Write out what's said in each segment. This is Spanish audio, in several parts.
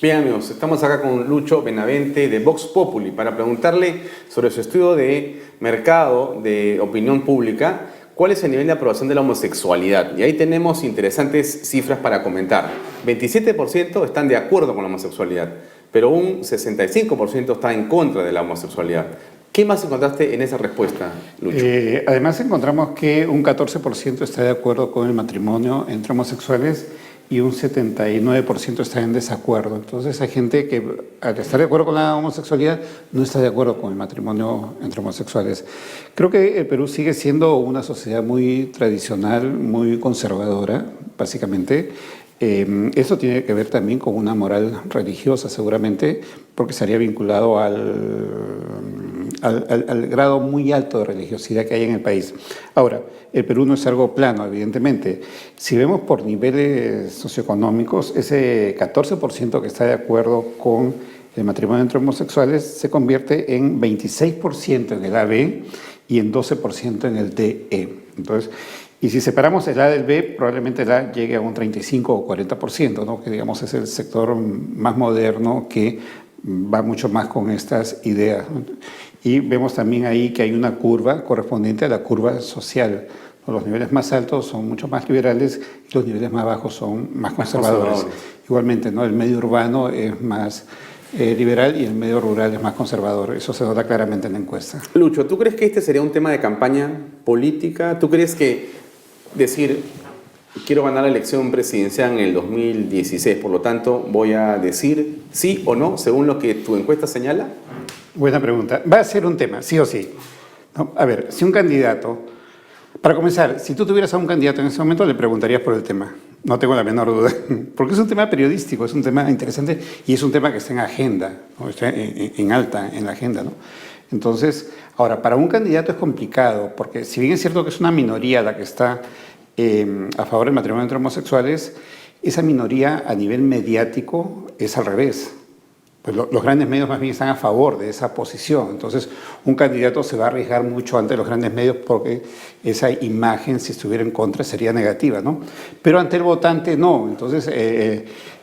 Bien, amigos, estamos acá con Lucho Benavente de Vox Populi para preguntarle sobre su estudio de mercado de opinión pública, cuál es el nivel de aprobación de la homosexualidad. Y ahí tenemos interesantes cifras para comentar. 27% están de acuerdo con la homosexualidad, pero un 65% está en contra de la homosexualidad. ¿Qué más encontraste en esa respuesta, Lucho? Además encontramos que un 14% está de acuerdo con el matrimonio entre homosexuales y un 79% está en desacuerdo. Entonces hay gente que al estar de acuerdo con la homosexualidad no está de acuerdo con el matrimonio entre homosexuales. Creo que el Perú sigue siendo una sociedad muy tradicional, muy conservadora, básicamente. Eso tiene que ver también con una moral religiosa, seguramente, porque estaría vinculado al grado muy alto de religiosidad que hay en el país. Ahora, el Perú no es algo plano, evidentemente. Si vemos por niveles socioeconómicos, ese 14% que está de acuerdo con el matrimonio entre homosexuales se convierte en 26% en el AB y en 12% en el DE. Entonces, y si separamos el A del B, probablemente el A llegue a un 35 o 40%, ¿no? Que digamos es el sector más moderno que va mucho más con estas ideas, ¿no? Y vemos también ahí que hay una curva correspondiente a la curva social. Los niveles más altos son mucho más liberales y los niveles más bajos son más conservadores. Igualmente, ¿no? El medio urbano es más liberal y el medio rural es más conservador. Eso se nota claramente en la encuesta. Lucho, ¿tú crees que este sería un tema de campaña política? ¿Tú crees que decir, quiero ganar la elección presidencial en el 2016, por lo tanto voy a decir sí o no, según lo que tu encuesta señala? Buena pregunta. Va a ser un tema, sí o sí, ¿no? A ver, si un candidato, para comenzar, si tú tuvieras a un candidato en ese momento, le preguntarías por el tema. No tengo la menor duda, porque es un tema periodístico, es un tema interesante y es un tema que está en agenda, ¿no? Está en alta en la agenda, ¿no? Entonces, ahora, para un candidato es complicado, porque si bien es cierto que es una minoría la que está a favor del matrimonio entre homosexuales, esa minoría a nivel mediático es al revés. Pues los grandes medios más bien están a favor de esa posición. Entonces, un candidato se va a arriesgar mucho ante los grandes medios porque esa imagen, si estuviera en contra, sería negativa, ¿no? Pero ante el votante, no. Entonces,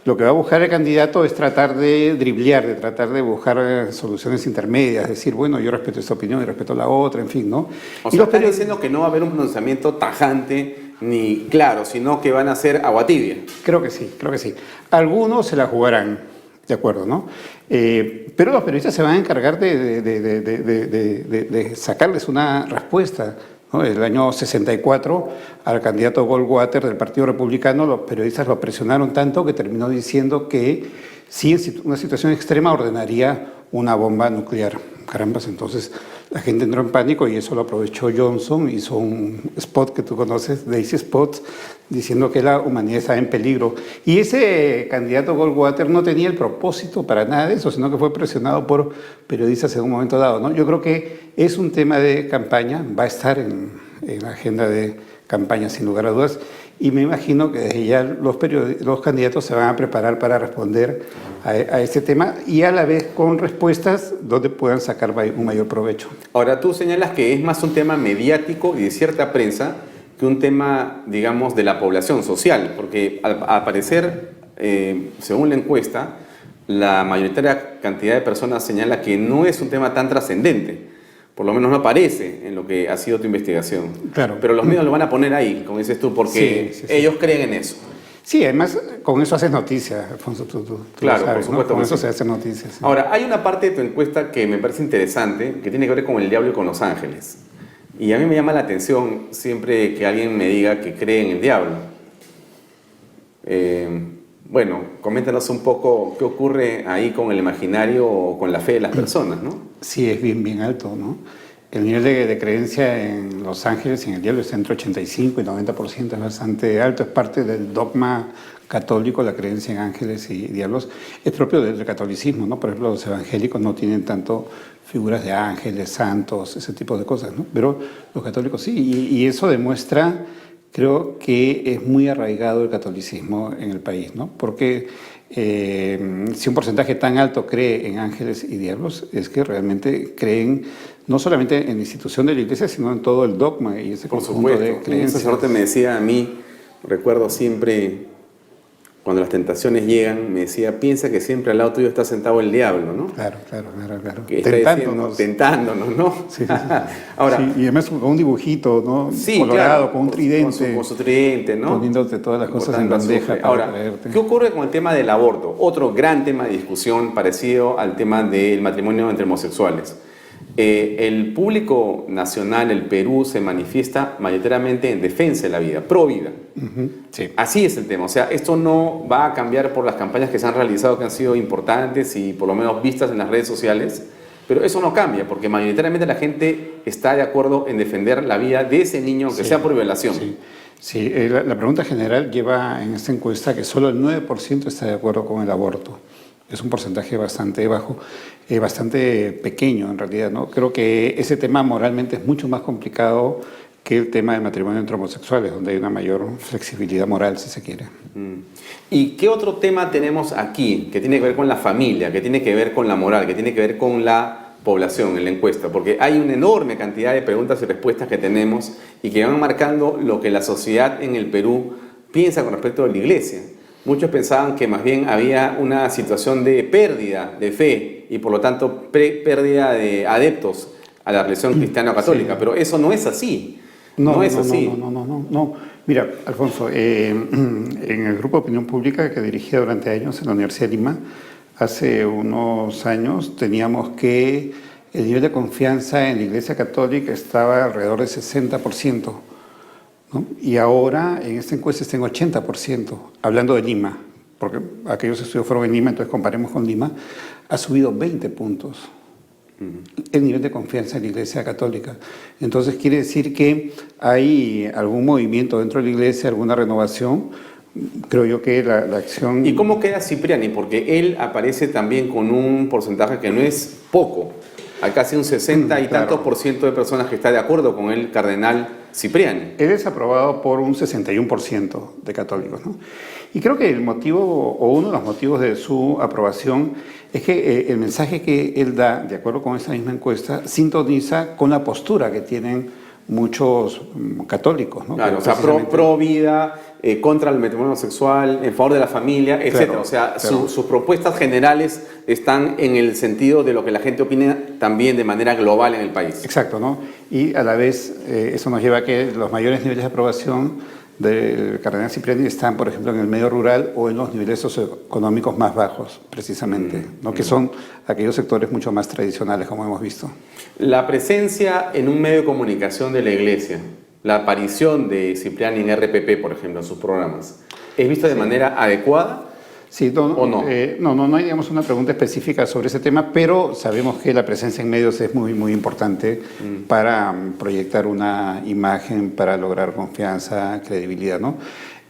lo que va a buscar el candidato es tratar de driblear, de tratar de buscar soluciones intermedias, decir, bueno, yo respeto esta opinión y respeto la otra, en fin, ¿no? O sea, están diciendo que no va a haber un pronunciamiento tajante ni claro, sino que van a ser agua tibia. Creo que sí, creo que sí. Algunos se la jugarán. De acuerdo, ¿no? Pero los periodistas se van a encargar de sacarles una respuesta, ¿no? El año 64, al candidato Goldwater del Partido Republicano, los periodistas lo presionaron tanto que terminó diciendo que si en una situación extrema ordenaría una bomba nuclear. Carambas, entonces la gente entró en pánico y eso lo aprovechó Johnson, hizo un spot que tú conoces, Daisy Spots, diciendo que la humanidad estaba en peligro. Y ese candidato Goldwater no tenía el propósito para nada de eso, sino que fue presionado por periodistas en un momento dado, ¿no? Yo creo que es un tema de campaña, va a estar en la agenda de campaña sin lugar a dudas, y me imagino que desde ya los candidatos se van a preparar para responder a este tema y a la vez con respuestas donde puedan sacar un mayor provecho. Ahora, tú señalas que es más un tema mediático y de cierta prensa que un tema, digamos, de la población social, porque al parecer, según la encuesta, la mayoritaria cantidad de personas señala que no es un tema tan trascendente. Por lo menos no aparece en lo que ha sido tu investigación. Claro. Pero los medios lo van a poner ahí, como dices tú, porque sí. Ellos creen en eso. Sí, además con eso haces noticia, Alfonso, tú claro, lo sabes, por supuesto, ¿no? Con eso se hace noticia. Sí. Ahora, hay una parte de tu encuesta que me parece interesante, que tiene que ver con el diablo y con los ángeles. Y a mí me llama la atención siempre que alguien me diga que cree en el diablo. Bueno, coméntanos un poco qué ocurre ahí con el imaginario o con la fe de las personas, ¿no? Sí, es bien alto, ¿no? El nivel de creencia en los ángeles y en el diablo está entre 85 y 90%, es bastante alto, es parte del dogma católico, la creencia en ángeles y diablos. Es propio del catolicismo, ¿no? Por ejemplo, los evangélicos no tienen tanto figuras de ángeles, santos, ese tipo de cosas, ¿no? Pero los católicos sí, y eso demuestra, creo que es muy arraigado el catolicismo en el país, ¿no? Porque si un porcentaje tan alto cree en ángeles y diablos, es que realmente creen no solamente en la institución de la iglesia, sino en todo el dogma y ese conjunto de creencias. Un sacerdote me decía a mí, recuerdo siempre cuando las tentaciones llegan, me decía, piensa que siempre al lado tuyo está sentado el diablo, ¿no? Claro. Que está tentándonos, ¿no? Sí. Ahora, sí, y además con un dibujito, ¿no? sí, Colorado, claro, con un tridente. Con su tridente, ¿no? Poniéndote todas las cosas en Botando bandeja azufre. para Ahora, traerte. ¿qué ocurre con el tema del aborto? Otro gran tema de discusión parecido al tema del matrimonio entre homosexuales. El público nacional, el Perú, se manifiesta mayoritariamente en defensa de la vida, pro vida. Sí. Así es el tema. O sea, esto no va a cambiar por las campañas que se han realizado, que han sido importantes y por lo menos vistas en las redes sociales, pero eso no cambia, porque mayoritariamente la gente está de acuerdo en defender la vida de ese niño, aunque sea por violación. Sí, la pregunta general lleva en esta encuesta que solo el 9% está de acuerdo con el aborto. Es un porcentaje bastante bajo, bastante pequeño en realidad, ¿no? Creo que ese tema moralmente es mucho más complicado que el tema del matrimonio entre homosexuales, donde hay una mayor flexibilidad moral, si se quiere. ¿Y qué otro tema tenemos aquí que tiene que ver con la familia, que tiene que ver con la moral, que tiene que ver con la población en la encuesta? Porque hay una enorme cantidad de preguntas y respuestas que tenemos y que van marcando lo que la sociedad en el Perú piensa con respecto a la iglesia. Muchos pensaban que más bien había una situación de pérdida de fe y por lo tanto pérdida de adeptos a la religión cristiano-católica, pero eso no es así. No es así. No. Mira, Alfonso, en el grupo de opinión pública que dirigía durante años en la Universidad de Lima, hace unos años teníamos que el nivel de confianza en la Iglesia Católica estaba alrededor del 60%, ¿no? Y ahora en esta encuesta está en 80%, hablando de Lima, porque aquellos estudios fueron en Lima, entonces comparemos con Lima, ha subido 20 puntos el nivel de confianza en la Iglesia Católica. Entonces quiere decir que hay algún movimiento dentro de la Iglesia, alguna renovación. Creo yo que la acción... ¿Y cómo queda Cipriani? Porque él aparece también con un porcentaje que no es poco. Hay casi un 60 y tantos % de personas que está de acuerdo con el cardenal Cipriani. Él es aprobado por un 61% de católicos, ¿no? Y creo que el motivo, o uno de los motivos de su aprobación, es que el mensaje que él da, de acuerdo con esta misma encuesta, sintoniza con la postura que tienen muchos católicos, ¿no? Claro, o sea, pro vida, contra el matrimonio sexual, en favor de la familia, etc. Claro, o sea, claro. Sus propuestas generales están en el sentido de lo que la gente opina también de manera global en el país. Exacto, ¿no? Y a la vez eso nos lleva a que los mayores niveles de aprobación del cardenal Cipriani están, por ejemplo, en el medio rural o en los niveles socioeconómicos más bajos, precisamente, ¿no? Que son aquellos sectores mucho más tradicionales, como hemos visto. La presencia en un medio de comunicación de la Iglesia, la aparición de Cipriani en RPP, por ejemplo, en sus programas, ¿es vista de manera adecuada? Sí, ¿O no? No hay, digamos, una pregunta específica sobre ese tema, pero sabemos que la presencia en medios es muy, muy importante para proyectar una imagen, para lograr confianza, credibilidad, ¿no?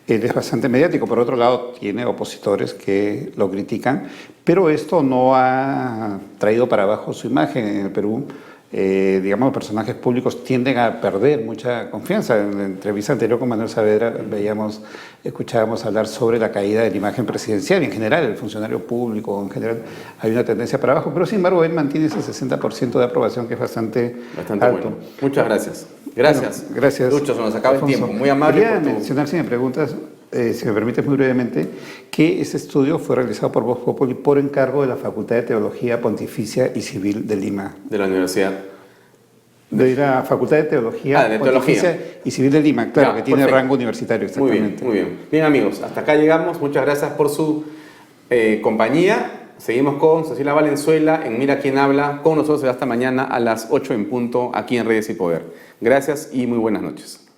Él es bastante mediático, por otro lado tiene opositores que lo critican, pero esto no ha traído para abajo su imagen en el Perú. Digamos, los personajes públicos tienden a perder mucha confianza. En la entrevista anterior con Manuel Saavedra escuchábamos hablar sobre la caída de la imagen presidencial y en general el funcionario público, en general hay una tendencia para abajo, pero sin embargo él mantiene ese 60% de aprobación que es bastante alto. Bueno. Muchas gracias. Gracias. Bueno, gracias. Lucho, se nos acaba el tiempo. Muy amable. Quería mencionar, si me preguntas, si me permites muy brevemente, que ese estudio fue realizado por Vox Populi por encargo de la Facultad de Teología Pontificia y Civil de Lima. De la universidad. De la Facultad de Teología, Pontificia y Civil de Lima, claro, que tiene rango universitario, exactamente. Muy bien. Bien, amigos, hasta acá llegamos. Muchas gracias por su compañía. Seguimos con Cecilia Valenzuela en Mira Quién Habla. Con nosotros hasta mañana a las 8 en punto aquí en Redes y Poder. Gracias y muy buenas noches.